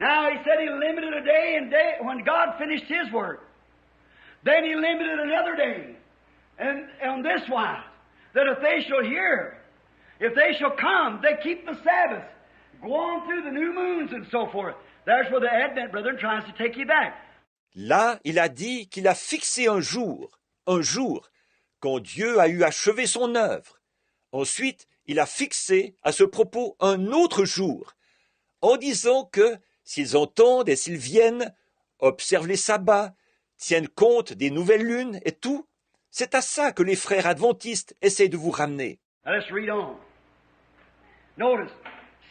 Now he said he limited a day and day when God finished his work. Then he limited another day. And on this wise, that if they shall hear, if they shall come, they keep the Sabbath, go on through the new moons and so forth. There's where the Advent, brethren, tries to take you back. Là, il a dit qu'il a fixé un jour, quand Dieu a eu achevé son œuvre. Ensuite, il a fixé à ce propos un autre jour, en disant que s'ils entendent et s'ils viennent, observent les sabbats, tiennent compte des nouvelles lunes et tout, c'est à ça que les frères adventistes essayent de vous ramener. Now let's read on. Notice,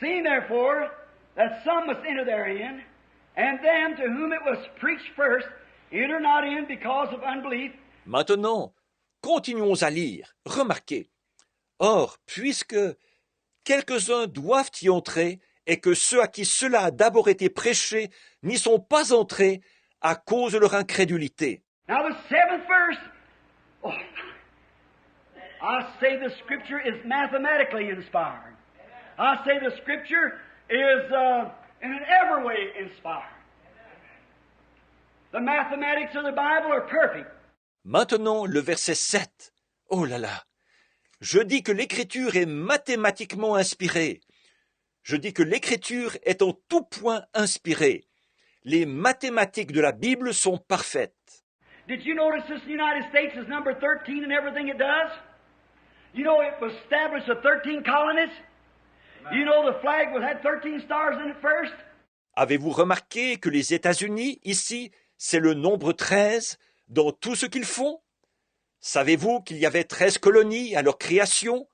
seeing therefore that some must enter therein, and them to whom it was preached first, enter not in because of unbelief. Maintenant, continuons à lire. Remarquez. Or, puisque quelques-uns doivent y entrer, et que ceux à qui cela a d'abord été prêché n'y sont pas entrés à cause de leur incrédulité. Now the seventh verse, oh, I say the Scripture is mathematically inspired. I say the Scripture is in every way inspired. The mathematics of the Bible are perfect. Maintenant, le verset 7. Oh là là! Je dis que l'Écriture est mathématiquement inspirée. Je dis que l'Écriture est en tout point inspirée. Les mathématiques de la Bible sont parfaites. Did you notice this United States is number 13 in everything it does? You know it was established with 13 colonies? You know the flag had 13 stars in it first? Avez-vous remarqué que les États-Unis, ici, c'est le nombre 13 dans tout ce qu'ils font? Savez-vous qu'il y avait 13 colonies à leur création?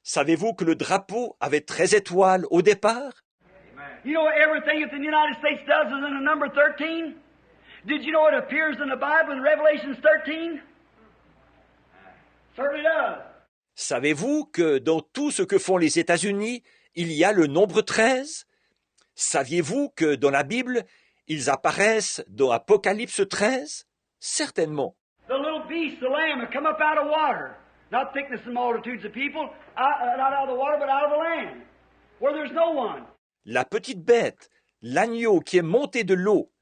Savez-vous que le drapeau avait 13 étoiles au départ? You know everything that the United States does is in the number 13? Did you know it appears in the Bible in Revelation 13? Certainly does. Savez-vous que dans tout ce que font les États-Unis, il y a le nombre 13? Saviez-vous que dans la Bible, ils apparaissent dans Apocalypse 13? Certainement. The little beast, the lamb, had come up out of water. Not thickness and multitudes of people, not out of the water, but out of the land, where there's no one. La petite bête, l'agneau qui est monté de l'eau,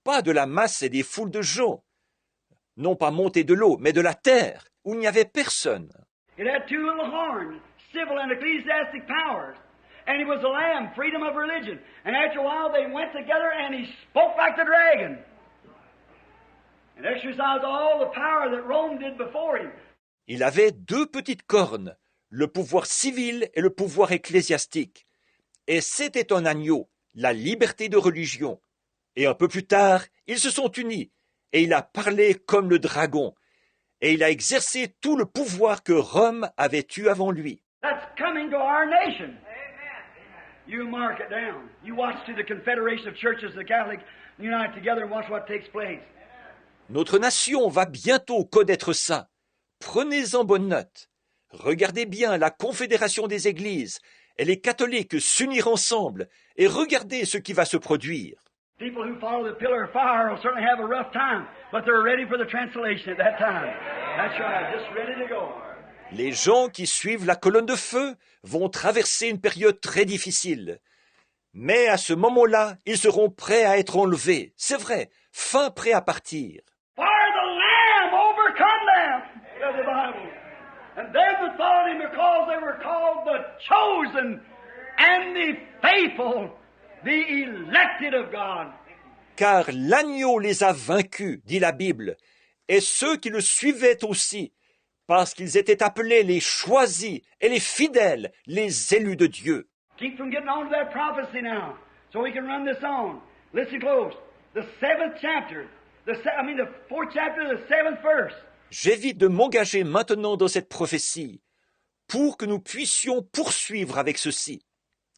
pas de la masse et des foules de gens, non pas monté de l'eau, mais de la terre, où il n'y avait personne. It had two little horns, civil and ecclesiastic powers. And he was a lamb, freedom of religion. And after a while they went together and he spoke like the dragon. And exercised all the power that Rome did before him. Il avait deux petites cornes, le pouvoir civil et le pouvoir ecclésiastique. Et c'était un agneau, la liberté de religion. Et un peu plus tard, ils se sont unis, et il a parlé comme le dragon. Et il a exercé tout le pouvoir que Rome avait eu avant lui. That's coming to our nation. You mark it down. You watch to the Confederation of Churches, the Catholics, unite together and watch what takes place. Notre nation va bientôt connaître ça. Prenez-en bonne note. Regardez bien la Confédération des Églises et les catholiques s'unir ensemble et regardez ce qui va se produire. People who follow the pillar of fire will certainly have a rough time, but they're ready for the translation at that time. That's right, just ready to go. Les gens qui suivent la colonne de feu vont traverser une période très difficile. Mais à ce moment-là, ils seront prêts à être enlevés. C'est vrai, fin prêts à partir. For the Lamb overcome them, says the Bible. And them that followed him because they were called the chosen and the faithful, the elected of God. Car l'agneau les a vaincus, dit la Bible, et ceux qui le suivaient aussi, parce qu'ils étaient appelés les choisis et les fidèles, les élus de Dieu. Keep from getting on to that prophecy now, so we can run this on. Listen close. The seventh chapter, the fourth chapter, the seventh verse. J'évite de m'engager maintenant dans cette prophétie, pour que nous puissions poursuivre avec ceci.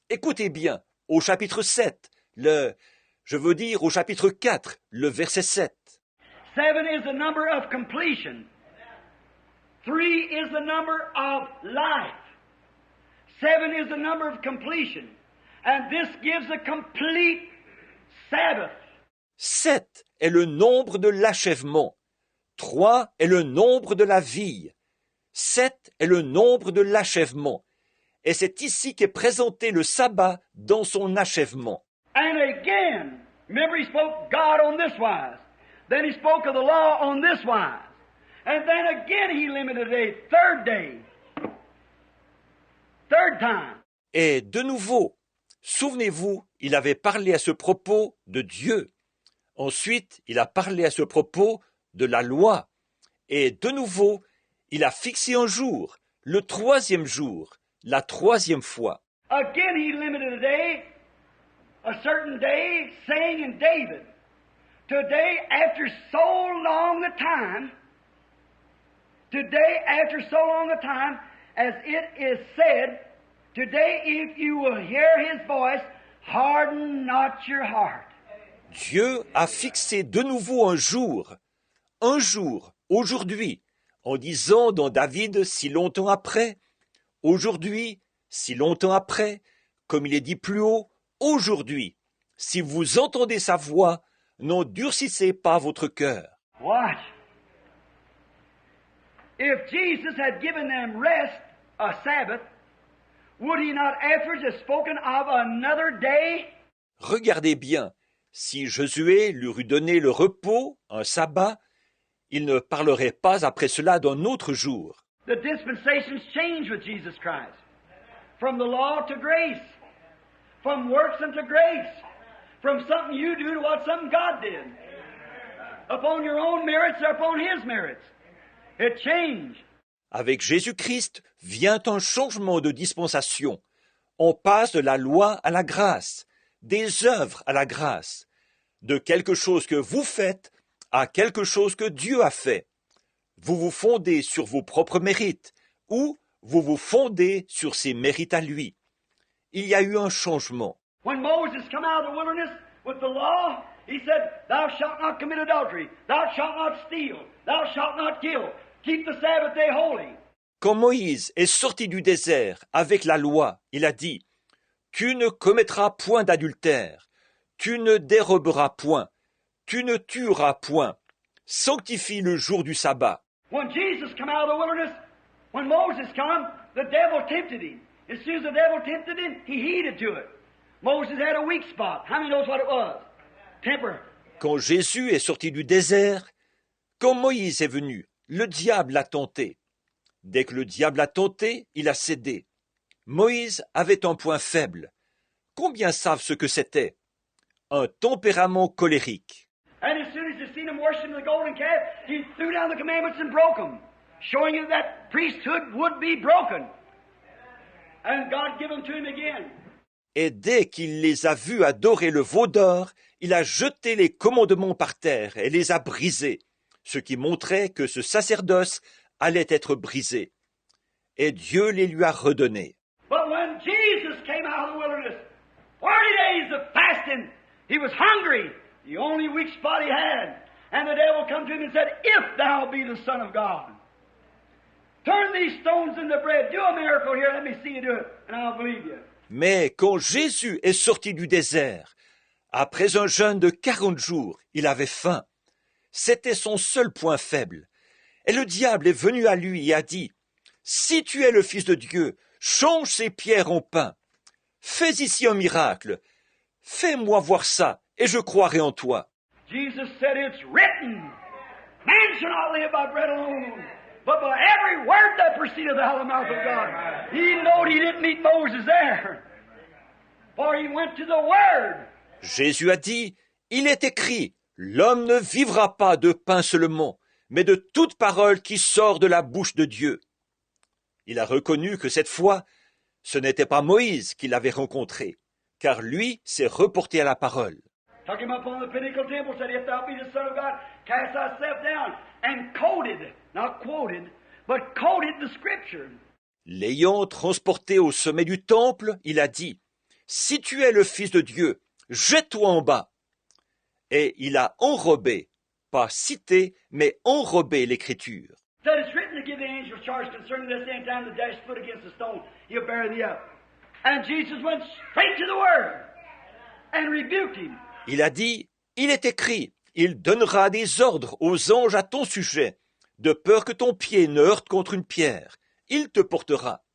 Écoutez bien, au chapitre 7, au chapitre 4, le verset 7. 7 is the number of completion. 3 is the number of life. 7 is the number of completion. And this gives a complete Sabbath. 7 est le nombre de l'achèvement. 3 est le nombre de la vie. 7 est le nombre de l'achèvement. Et c'est ici qu'est présenté le sabbat dans son achèvement. And it again, remember he spoke God on this wise. Then he spoke of the law on this wise. And then again he limited a day. Third time. Et de nouveau, souvenez-vous, il avait parlé à ce propos de Dieu. Ensuite, il a parlé à ce propos de la loi. Et de nouveau, il a fixé un jour, le troisième jour, la troisième fois. Again he limited a certain day, saying in David, today after so long a time, as it is said, today if you will hear his voice, harden not your heart. Dieu a fixé de nouveau un jour, aujourd'hui, en disant dans David si longtemps après, aujourd'hui, si longtemps après, comme il est dit plus haut, aujourd'hui, si vous entendez sa voix, n'endurcissez pas votre cœur. Watch. If Jesus had given them rest, a Sabbath, would he not afterwards have spoken of another day? Regardez bien, si Josué leur eût donné le repos, un sabbat, il ne parlerait pas après cela d'un autre jour. The dispensations change with Jesus Christ. From the law to grace. From works unto grace. From something you do to what something God did. Upon your own merits or upon His merits. It changed. Avec Jésus-Christ vient un changement de dispensation. On passe de la loi à la grâce, des œuvres à la grâce, de quelque chose que vous faites à quelque chose que Dieu a fait. Vous vous fondez sur vos propres mérites ou vous vous fondez sur ses mérites à lui. Il y a eu un changement. When Moses came out of the wilderness with the law, he said, thou shalt not commit adultery, thou shalt not steal, thou shalt not kill, keep the Sabbath day holy. Quand Moïse est sorti du désert avec la loi, il a dit, tu ne commettras point d'adultère, tu ne déroberas point, tu ne tueras point, sanctifie le jour du sabbat. When Jesus came out of the wilderness, when Moses came, the devil tempted him. As soon as the devil tempted him, he heeded to it. Moses had a weak spot. How many knows what it was? Temper. Quand Jésus est sorti du désert, quand Moïse est venu, le diable l'a tenté. Dès que le diable l'a tenté, il a cédé. Moïse avait un point faible. Combien savent ce que c'était? Un tempérament colérique. And as soon as he seen him worshiping the golden calf, he threw down the commandments and broke them, showing him that priesthood would be broken. And God gave them to him again. Et dès qu'il les a vus adorer le veau d'or, il a jeté les commandements par terre et les a brisés, ce qui montrait que ce sacerdoce allait être brisé. Et Dieu les lui a redonnés. But when Jesus came out of the wilderness, 40 days of fasting, he was hungry, the only weak spot he had. And the devil come to him and said, if thou be the Son of God, turn these stones into bread. Do a miracle here. Let me see you do it, and I'll believe you. Mais quand Jésus est sorti du désert, après un jeûne de 40 jours, il avait faim. C'était son seul point faible. Et le diable est venu à lui et a dit, « Si tu es le Fils de Dieu, change ces pierres en pain. Fais ici un miracle. Fais-moi voir ça, et je croirai en toi. » Jesus said, it's written, man shall not live by bread alone, but by every word that proceedeth out of the mouth of God. He knowed he didn't meet Moses there, for he went to the Word. Jésus a dit, « Il est écrit, l'homme ne vivra pas de pain seulement, mais de toute parole qui sort de la bouche de Dieu. » Il a reconnu que cette fois, ce n'était pas Moïse qui l'avait rencontré, car lui s'est reporté à la parole. Took him up on the pinnacle temple, said, if thou be the Son of God, cast thyself down, and quoted, not quoted, but quoted the Scripture. L'ayant transporté au sommet du temple, il a dit, « Si tu es le Fils de Dieu, jette-toi en bas. » Et il a enrobé, pas cité, mais enrobé l'Écriture. Said it's written to give the angels charge concerning this end time to dash foot against the stone. He'll bear thee up. And Jesus went straight to the Word and rebuked him. Il a dit, « Il est écrit, il donnera des ordres aux anges à ton sujet, de peur que ton pied ne heurte contre une pierre. Il te portera. »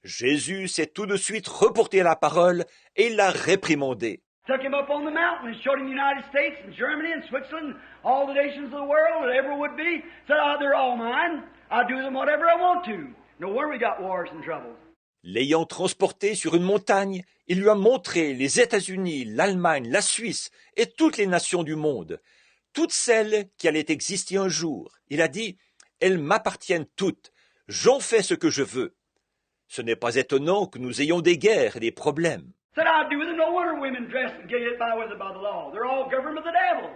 Jésus s'est tout de suite reporté à la parole et l'a réprimandé. took him up on the mountain and showed him the United States and Germany and Switzerland, all the nations of the world that ever would be. Said, oh, they're all mine. I'll do them whatever I want to. No wonder we got wars and troubles. L'ayant transporté sur une montagne, il lui a montré les États-Unis, l'Allemagne, la Suisse et toutes les nations du monde, toutes celles qui allaient exister un jour. Il a dit, elles m'appartiennent toutes, j'en fais ce que je veux. Ce n'est pas étonnant que nous ayons des guerres et des problèmes. Said, I do them. No wonder women dress and get by with it by the law. They're all governed by the devil.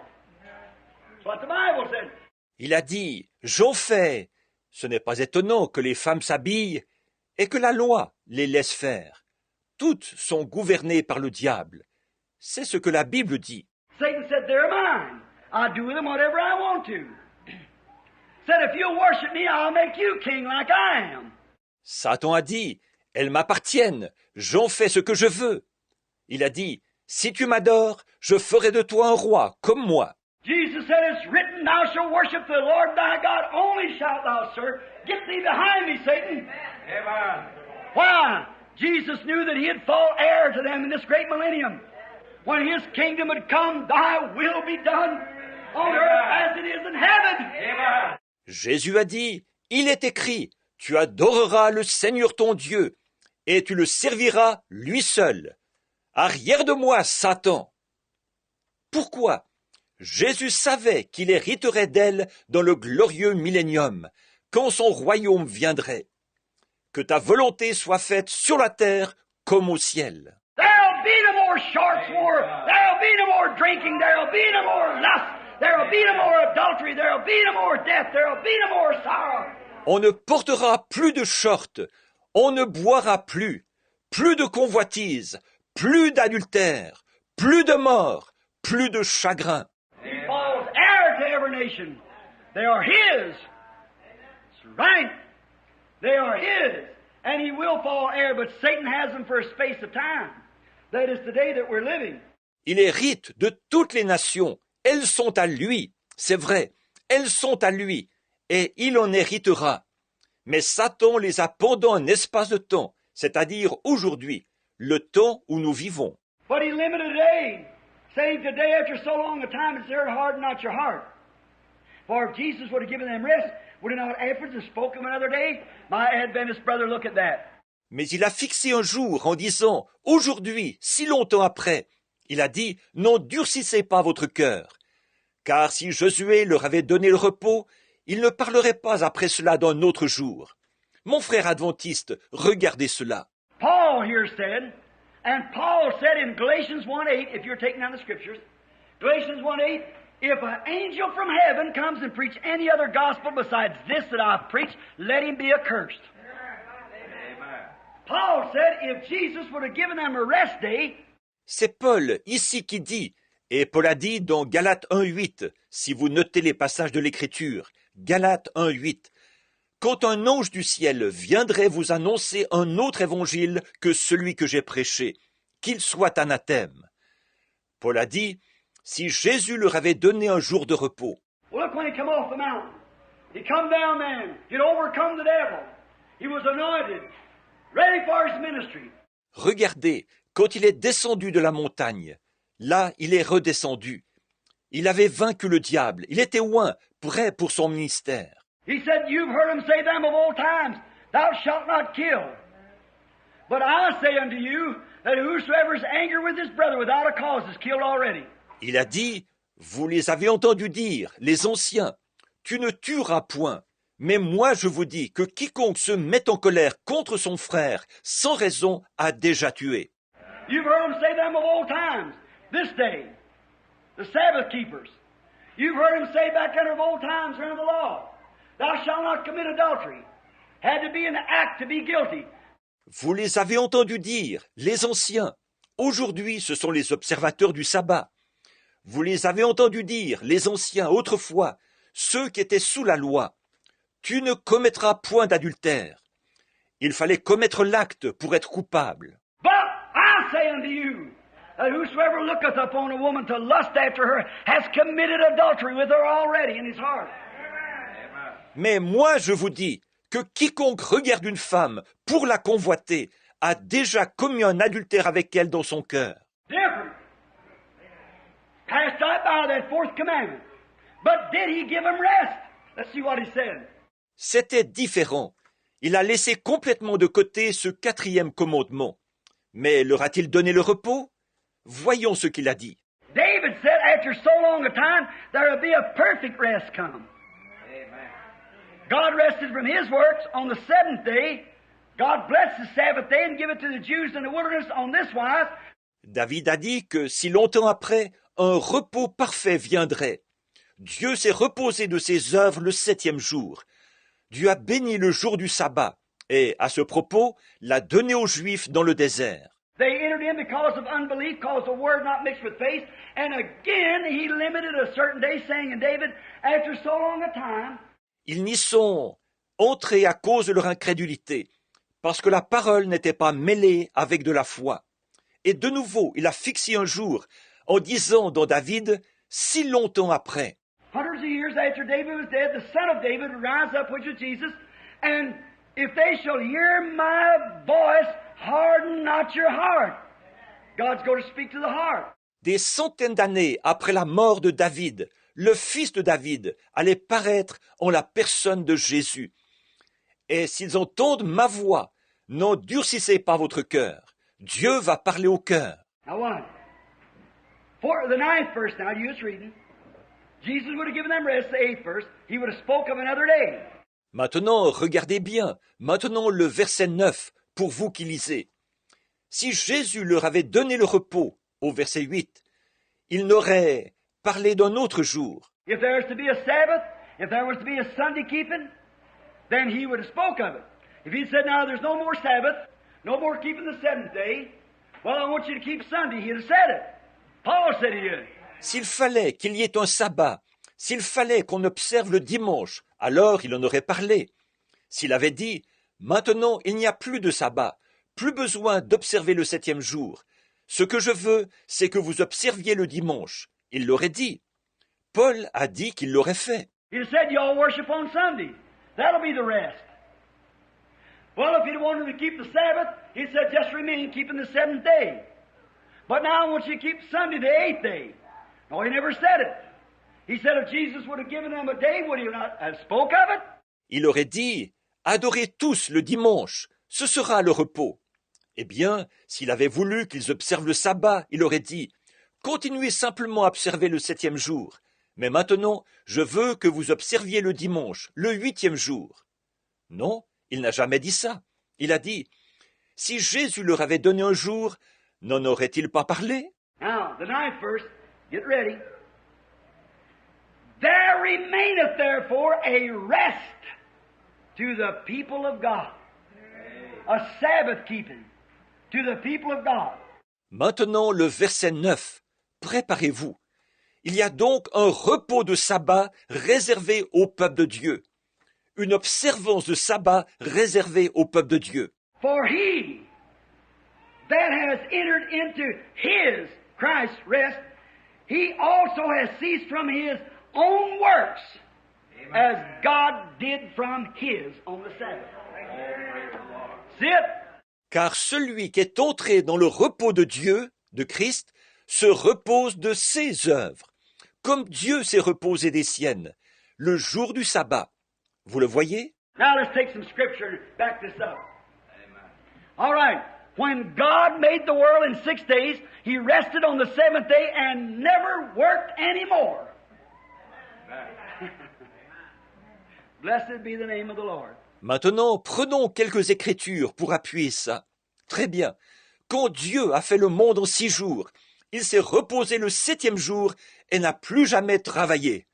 That's what the Bible said. Il a dit, j'en fais. Ce n'est pas étonnant que les femmes s'habillent et que la loi les laisse faire. Toutes sont gouvernées par le diable. C'est ce que la Bible dit. Satan said, they're mine. I do with them whatever I want to. Said, if you'll worship me, I'll make you king like I am. Satan a dit, elles m'appartiennent, j'en fais ce que je veux. Il a dit, si tu m'adores, je ferai de toi un roi comme moi. Jesus said, it's written, thou shalt worship the Lord thy God, only shalt thou serve. Get thee behind me, Satan. Amen. Why? Jesus knew that he'd fall heir to them in this great millennium. When his kingdom had come, thy will be done on earth as it is in heaven. Amen. Jésus a dit, il est écrit, tu adoreras le Seigneur ton Dieu, et tu le serviras lui seul. Arrière de moi, Satan. Pourquoi? Jésus savait qu'il hériterait d'elle dans le glorieux millénium, quand son royaume viendrait. Que ta volonté soit faite sur la terre comme au ciel. There'll be no more shorts war. There'll be no more drinking. There'll be no more lust. There'll be no more adultery. There'll be no more death. There'll be no more sorrow. On ne portera plus de shorts, on ne boira plus, plus de convoitise, plus d'adultère, plus de mort, plus de chagrin. He falls heir to every nation. They are his. That's right. They are his. And he will fall heir, but Satan has them for a space of time. That is the day that we're living. Il hérite de toutes les nations. Elles sont à lui. C'est vrai. Elles sont à lui. Et il en héritera. Mais Satan les a pendant un espace de temps, c'est-à-dire aujourd'hui, le temps où nous vivons. But he limited a day, saying today after so long a time it's there harden not your heart. For if Jesus would have given them rest, would he not afterwards have spoken of another day? My Adventist brother, look at that. Mais il a fixé un jour en disant, aujourd'hui, si longtemps après, il a dit, n'endurcissez pas votre cœur. Car si Josué leur avait donné le repos, il ne parlerait pas après cela d'un autre jour. Mon frère adventiste, regardez cela. Paul here said, and Paul said in Galatians 1:8, if you're taking down the scriptures, Galatians 1:8, if an angel from heaven comes and preach any other gospel besides this that I've preached, let him be accursed. Amen. Paul said if Jesus would have given them a rest day, c'est Paul ici qui dit, et Paul a dit dans Galates 1:8, si vous notez les passages de l'Écriture, Galates 1:8, quand un ange du ciel viendrait vous annoncer un autre évangile que celui que j'ai prêché, qu'il soit anathème. Paul a dit, si Jésus leur avait donné un jour de repos. Well, look when he come off the mountain. He come down then. He'd overcome the devil. He was anointed, ready for his ministry. Regardez, quand il est descendu de la montagne, là il est redescendu. Il avait vaincu le diable, il était oint, prêt pour son ministère. He said, you've heard him say them of old times, thou shalt not kill. But I say unto you, that whosoever is angry with his brother without a cause is killed already. Il a dit, vous les avez entendus dire, les anciens, tu ne tueras point. Mais moi je vous dis que quiconque se met en colère contre son frère, sans raison, a déjà tué. You've heard him say them of old times, this day, the Sabbath keepers. You've heard him say back under of old times under the law, thou shalt not commit adultery. Had to be an act to be guilty. Vous les avez entendus dire, les anciens. Aujourd'hui, ce sont les observateurs du sabbat. Vous les avez entendus dire, les anciens, autrefois, ceux qui étaient sous la loi. Tu ne commettras point d'adultère. Il fallait commettre l'acte pour être coupable. But I say unto you, that whosoever looketh upon a woman to lust after her has committed adultery with her already in his heart. Mais moi je vous dis que quiconque regarde une femme pour la convoiter a déjà commis un adultère avec elle dans son cœur. Different. Passed right by that fourth commandment. But did he give them rest? Let's see what he said. C'était différent. Il a laissé complètement de côté ce quatrième commandement. Mais leur a-t-il donné le repos? Voyons ce qu'il a dit. David said, after so long a time, there will be a perfect rest come. Amen. God rested from his works on the seventh day. God blessed the Sabbath day and gave it to the Jews in the wilderness on this wise. David a dit que si longtemps après, un repos parfait viendrait. Dieu s'est reposé de ses œuvres le septième jour. Dieu a béni le jour du sabbat et, à ce propos, l'a donné aux Juifs dans le désert. They entered in because of unbelief, because the word not mixed with faith. And again, he limited a certain day, saying in David, after so long a time. Ils n'y sont entrés à cause de leur incrédulité, parce que la parole n'était pas mêlée avec de la foi. Et de nouveau, il a fixé un jour, en disant dans David, si longtemps après. Hundreds of years after David was dead, the son of David would rise up, which was Jesus, and if they shall hear my voice, harden not your heart. God's going to speak to the heart. Des centaines d'années après la mort de David, le fils de David allait paraître en la personne de Jésus. Et s'ils entendent ma voix, n'endurcissez pas votre cœur. Dieu va parler au cœur. Now what? For the ninth verse now, you was reading. Jesus would have given them rest, the eighth verse. He would have spoke of another day. Maintenant, regardez bien. Maintenant, le verset 9, pour vous qui lisez. Si Jésus leur avait donné le repos, au verset 8, il n'aurait parlé d'un autre jour. If there was to be a Sabbath, if there was to be a Sunday keeping, then he would have spoke of it. If he said, now there's no more Sabbath, no more keeping the seventh day, well, I want you to keep Sunday, he'd have said it. Paul said he did. S'il fallait qu'il y ait un sabbat, s'il fallait qu'on observe le dimanche, alors il en aurait parlé. S'il avait dit, maintenant il n'y a plus de sabbat, plus besoin d'observer le septième jour. Ce que je veux, c'est que vous observiez le dimanche. Il l'aurait dit. Paul a dit qu'il l'aurait fait. He said, you all worship on Sunday. That'll be the rest. Well, if he'd wanted to keep the Sabbath, he said, just remain keeping the seventh day. But now I want you to keep Sunday the eighth day. No, he never said it. He said if Jesus would have given them a day, would he not have spoke of it? Il aurait dit, adorez tous le dimanche, ce sera le repos. Eh bien, s'il avait voulu qu'ils observent le sabbat, il aurait dit, continuez simplement à observer le septième jour. Mais maintenant, je veux que vous observiez le dimanche, le huitième jour. Non, il n'a jamais dit ça. Il a dit, si Jésus leur avait donné un jour, n'en aurait-il pas parlé? Now, the ninth verse, get ready. There remaineth therefore a rest to the people of God. A Sabbath keeping to the people of God. Maintenant, le verset 9. Préparez-vous. Il y a donc un repos de sabbat réservé au peuple de Dieu. Une observance de sabbat réservée au peuple de Dieu. For he that has entered into his, Christ's rest, he also has ceased from his own works, as God did from his on the Sabbath. See it? Car celui qui est entré dans le repos de Dieu, de Christ, se repose de ses œuvres, comme Dieu s'est reposé des siennes, le jour du sabbat. Vous le voyez? Now let's take some scripture and back this up. All right. When God made the world in 6 days, He rested on the seventh day and never worked anymore. Blessed be the name of the Lord. Maintenant, prenons quelques écritures pour appuyer ça. Très bien. Quand Dieu a fait le monde en 6 jours, il s'est reposé le septième jour et n'a plus jamais travaillé.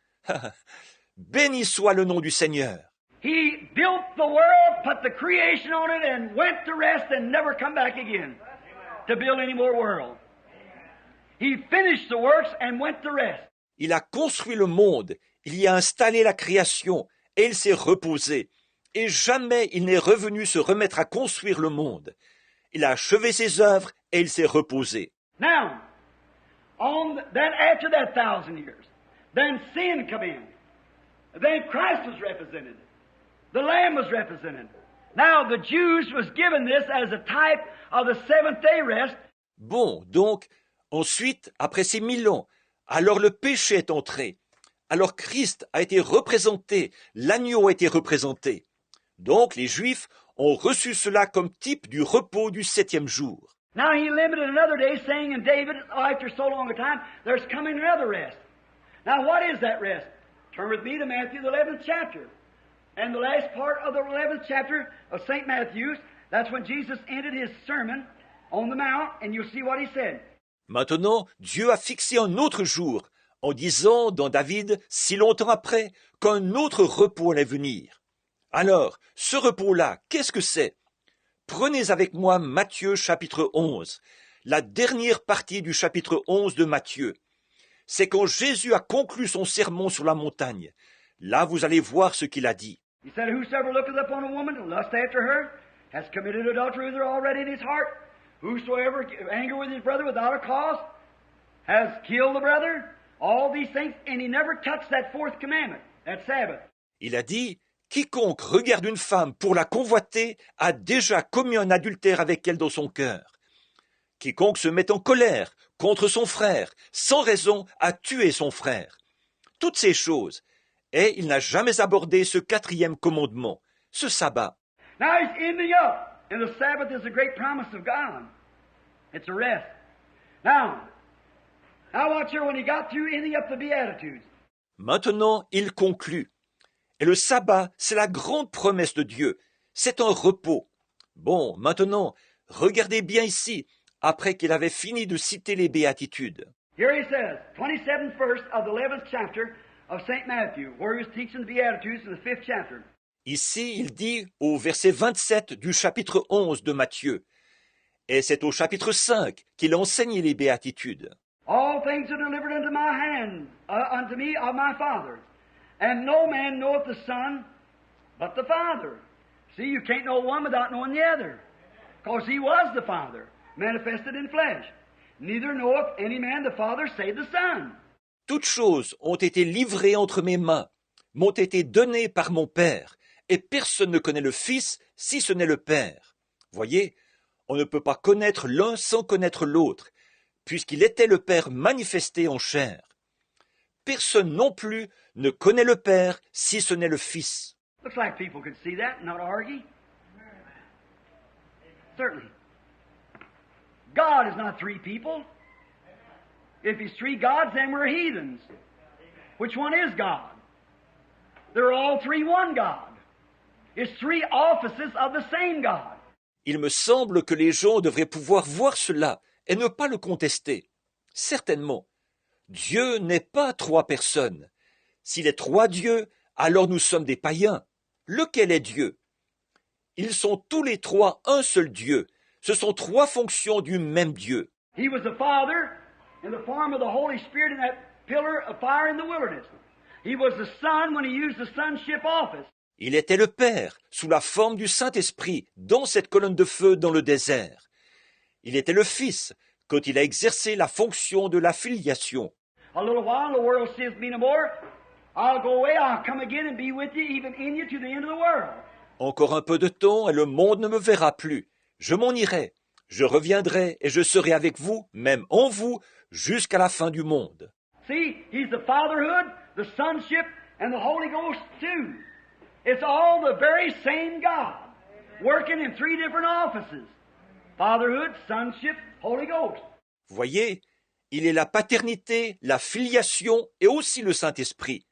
Béni soit le nom du Seigneur. He built the world, put the creation on it, and went to rest and never come back again to build any more world. He finished the works and went to rest. Il a construit le monde, il y a installé la création, et il s'est reposé. Et jamais il n'est revenu se remettre à construire le monde. Il a achevé ses œuvres et il s'est reposé. Now, then after that 1,000 years, then sin come in. Then Christ was represented. The Lamb was represented. Now the Jews was given this as a type of the seventh day rest. Bon, donc, ensuite, après ces 1000 ans, Alors le péché est entré. Alors Christ a été représenté, l'agneau a été représenté. Donc les Juifs ont reçu cela comme type du repos du 7e jour. Now he limited another day, saying in David, after so long a time, there's coming another rest. Now what is that rest? Turn with me to Matthew, the 11th chapter. And the last part of the 11th chapter of St. Matthew's, that's when Jesus ended his sermon on the mount, and you'll see what he said. Maintenant, Dieu a fixé un autre jour, en disant dans David, si longtemps après, qu'un autre repos allait venir. Alors, ce repos-là, qu'est-ce que c'est? Prenez avec moi Matthieu chapitre 11, la dernière partie du chapitre 11 de Matthieu. C'est quand Jésus a conclu son sermon sur la montagne. Là, vous allez voir ce qu'il a dit. He said, whosoever looketh upon a woman to lust after her has committed adultery with her already in his heart. Whosoever anger with his brother without a cause has killed the brother. All these things, and he never touched that fourth commandment, that Sabbath. Il a dit, quiconque regarde une femme pour la convoiter a déjà commis un adultère avec elle dans son cœur. Quiconque se met en colère contre son frère, sans raison, a tué son frère. Toutes ces choses. Et il n'a jamais abordé ce 4e commandement, ce sabbat. Now he's ending up, and the Sabbath is a great promise of God. It's a rest. Now watch here when he got through ending up the Beatitudes. Maintenant, il conclut. Et le sabbat, c'est la grande promesse de Dieu. C'est un repos. Bon, maintenant, regardez bien ici, après qu'il avait fini de citer les béatitudes. Here he says, 27th verse of the 11th chapter of St. Matthew, where he was teaching the Beatitudes in the 5th chapter. Ici, il dit au verset 27 du chapitre 11 de Matthieu. Et c'est au chapitre 5 qu'il enseigne les béatitudes. All things are delivered unto my hand, unto me of my Father. And no man knoweth the Son but the Father. See, you can't know one without knowing the other. Because he was the Father, manifested in flesh. Neither knoweth any man the Father save the Son. Toutes choses ont été livrées entre mes mains, m'ont été données par mon Père, et personne ne connaît le Fils si ce n'est le Père. Voyez, on ne peut pas connaître l'un sans connaître l'autre, puisqu'il était le Père manifesté en chair. Personne non plus ne connaît le Père si ce n'est le Fils. Looks like people could see that and not argue. Certainly. God is not three people. If he's three gods, then we're heathens. Which one is God? They're all three one God. It's three offices of the same God. Il me semble que les gens devraient pouvoir voir cela et ne pas le contester. Certainement. Dieu n'est pas trois personnes. S'il est trois dieux, alors nous sommes des païens. Lequel est Dieu? Ils sont tous les trois un seul Dieu. Ce sont trois fonctions du même Dieu. He was the Father in the form of the Holy Spirit in that pillar of fire in the wilderness. He was the Son when he used the sonship office. Il était le Père, sous la forme du Saint-Esprit, dans cette colonne de feu dans le désert. Il était le Fils, quand il a exercé la fonction de la filiation. A little while, the world sees me no more. I'll go away, I'll come again and be with you, even in you, to the end of the world. Encore un peu de temps et le monde ne me verra plus. Je m'en irai. Je reviendrai et je serai avec vous, même en vous, jusqu'à la fin du monde. See, he's the fatherhood, the sonship, and the Holy Ghost too. It's all the very same God, working in three different offices. Fatherhood, sonship, Holy Ghost. Voyez, il est la paternité, la filiation et aussi le Saint-Esprit.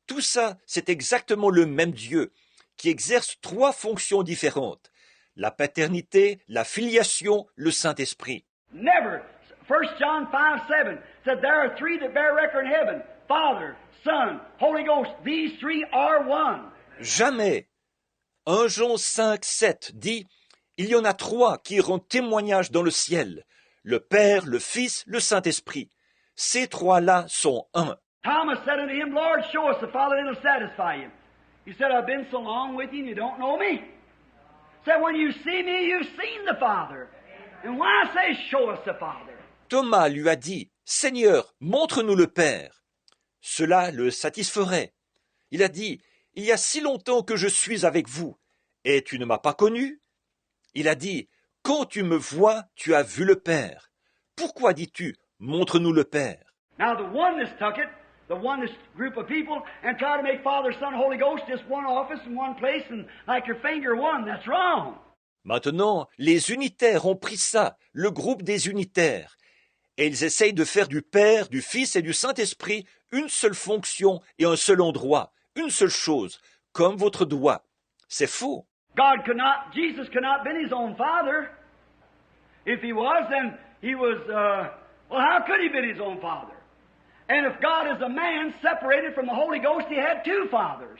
Tout ça, c'est exactement le même Dieu, qui exerce trois fonctions différentes. La paternité, la filiation, le Saint-Esprit. Never. 1 John 5:7 said there are three that bear record in heaven. Father, Son, Holy Ghost. These three are one. Jamais. 1 Jean 5, 7 dit « Il y en a trois qui rendent témoignage dans le ciel, le Père, le Fils, le Saint-Esprit. Ces trois-là sont un. » Thomas said unto him, Lord, show us the Father, and it'll satisfy you. He said, I've been so long with you, and you don't know me. He said, when you see me, you've seen the Father. And when I say, show us the Father. Thomas lui a dit « Seigneur, montre-nous le Père. » Cela le satisferait. Il a dit « Il y a si longtemps que je suis avec vous, et tu ne m'as pas connu ?» Il a dit « Quand tu me vois, tu as vu le Père. Pourquoi dis-tu « Montre-nous le Père » ? Now the oneness took it, the oneness group of people, and tried to make Father, Son, Holy Ghost just one office in one place and like your finger one. That's wrong. Maintenant, les unitaires ont pris ça, le groupe des unitaires, et ils essayent de faire du Père, du Fils et du Saint-Esprit une seule fonction et un seul endroit, une seule chose, comme votre doigt. C'est faux. Jesus could not have been his own father. If he was, then he was, how could he be his own father? And if God is a man separated from the Holy Ghost, he had two fathers.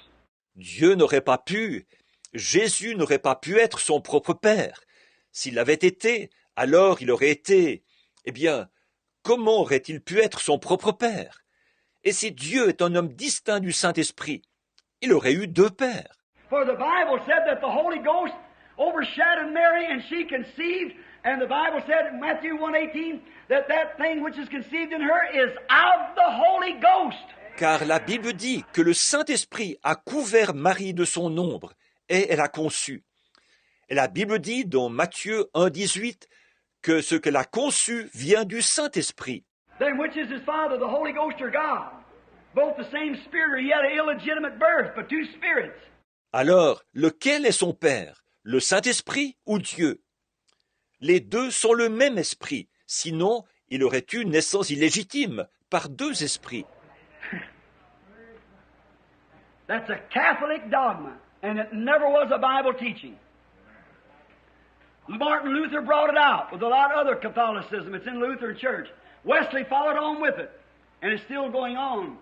Dieu n'aurait pas pu, Jésus n'aurait pas pu être son propre Père. S'il l'avait été, alors il aurait été, eh bien, comment aurait-il pu être son propre Père? Et si Dieu est un homme distinct du Saint-Esprit, il aurait eu deux pères. For the Bible said that the Holy Ghost overshadowed Mary and she conceived, and the Bible said in Matthew 1:18 that that thing which is conceived in her is of the Holy Ghost. Car la Bible dit que le Saint-Esprit a couvert Marie de son ombre et elle a conçu. Et la Bible dit dans Matthieu 1:18 que ce qu'elle a conçu vient du Saint-Esprit. Then which is his father, the Holy Ghost or God? Both the same spirit, or he had an illegitimate birth, but two spirits. Alors, lequel est son Père, le Saint-Esprit ou Dieu? Les deux sont le même esprit, sinon il aurait eu une naissance illégitime par deux esprits. That's a Catholic dogma, and it never was a Bible teaching. Martin Luther brought it out with a lot of other Catholicism. It's in Lutheran Church. Wesley followed on with it, and it's still going on.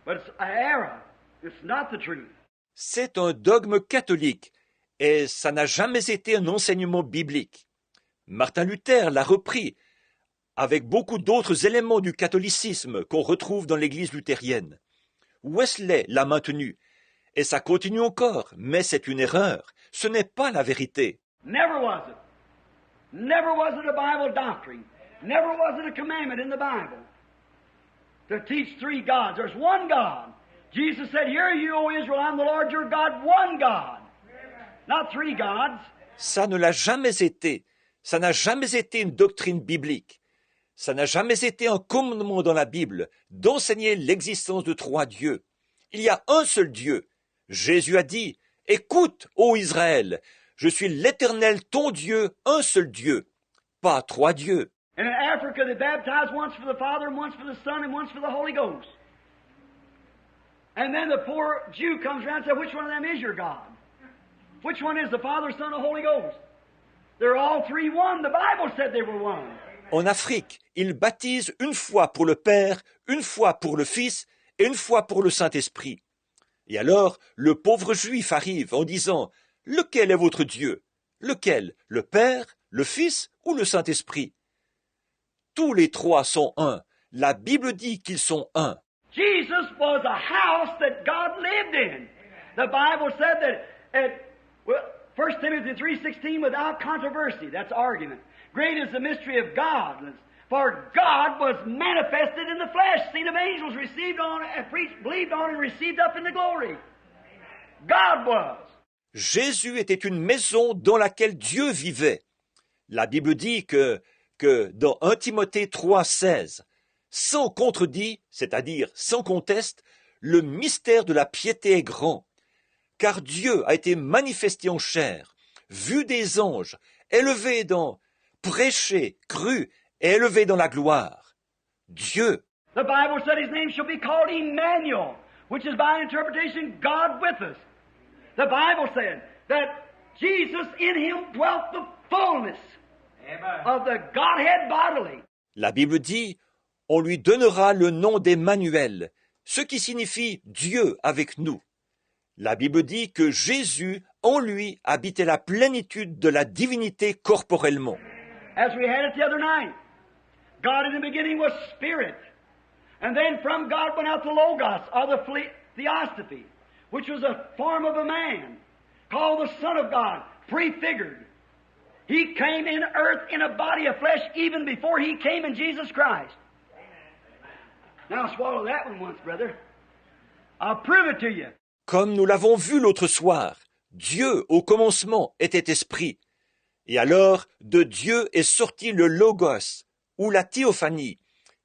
But it's an error. It's not the truth. C'est un dogme catholique, et ça n'a jamais été un enseignement biblique. Martin Luther l'a repris, avec beaucoup d'autres éléments du catholicisme qu'on retrouve dans l'Église luthérienne. Wesley l'a maintenu, et ça continue encore, mais c'est une erreur. Ce n'est pas la vérité. Never was it. Never was it a Bible doctrine. Never was it a commandment in the Bible to teach three gods. There's one God. Jesus said, "Hear you, O Israel, I'm the Lord your God, one God." Not three gods. Ça ne l'a jamais été. Ça n'a jamais été une doctrine biblique. Ça n'a jamais été un commandement dans la Bible d'enseigner l'existence de trois dieux. Il y a un seul Dieu. Jésus a dit, « Écoute, ô Israël, je suis l'Éternel, ton Dieu, un seul Dieu, pas trois dieux. » And in Africa, they baptize once for the Father, and once for the Son, and once for the Holy Ghost. And then the poor Jew comes around and says, which one of them is your God? Which one is the Father, Son, and Holy Ghost? They're all three one. The Bible said they were one. En Afrique, ils baptisent une fois pour le Père, une fois pour le Fils et une fois pour le Saint-Esprit. Et alors, le pauvre Juif arrive en disant, « Lequel est votre Dieu? Lequel? Le Père, le Fils ou le Saint-Esprit? » Tous les trois sont un. La Bible dit qu'ils sont un. Jesus was a house that God lived in. The Bible said that at 1 Timothy 3:16, without controversy, that's argument. Great is the mystery of God. For God was manifested in the flesh, seen of angels, received on, preached, believed on, and received up into glory. God was. Jésus était une maison dans laquelle Dieu vivait. La Bible dit que dans 1 Timothée 3:16, sans contredit, c'est-à-dire sans conteste, le mystère de la piété est grand, car Dieu a été manifesté en chair, vu des anges, élevé dans, prêché, cru et élevé dans la gloire. Dieu. The Bible said his name shall be called Emmanuel, which is by interpretation God with us. The Bible said that Jesus in him dwelt the fullness of the Godhead bodily. La Bible dit, on lui donnera le nom d'Emmanuel, ce qui signifie Dieu avec nous. La Bible dit que Jésus, en lui, habitait la plénitude de la divinité corporellement. As we had it the other night, God in the beginning was spirit. And then from God went out the Logos, or the Theophany, which was a form of a man, called the Son of God, prefigured. He came in earth in a body of flesh even before he came in Jesus Christ. Now swallow that one once, brother. I'll prove it to you. Comme nous l'avons vu l'autre soir, Dieu au commencement était esprit. Et alors, de Dieu est sorti le Logos, ou la Théophanie,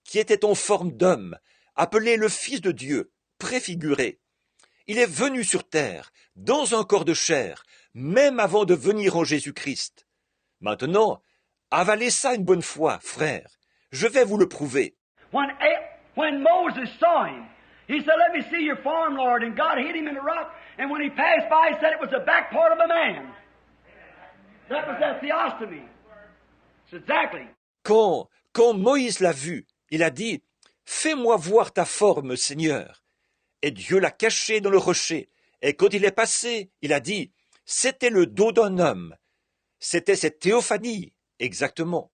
qui était en forme d'homme, appelé le Fils de Dieu, préfiguré. Il est venu sur terre, dans un corps de chair, même avant de venir en Jésus-Christ. Maintenant, avalez ça une bonne fois, frère. Je vais vous le prouver. When Moses saw him, he said, "Let me see your form, Lord." And God hit him in the rock, and when he passed by, he said it was the back part of a man. That was that theophany. It's exactly. Quand Moïse l'a vu, il a dit, « Fais-moi voir ta forme, Seigneur. » Et Dieu l'a caché dans le rocher. Et quand il est passé, il a dit, « C'était le dos d'un homme. » C'était cette théophanie, exactement.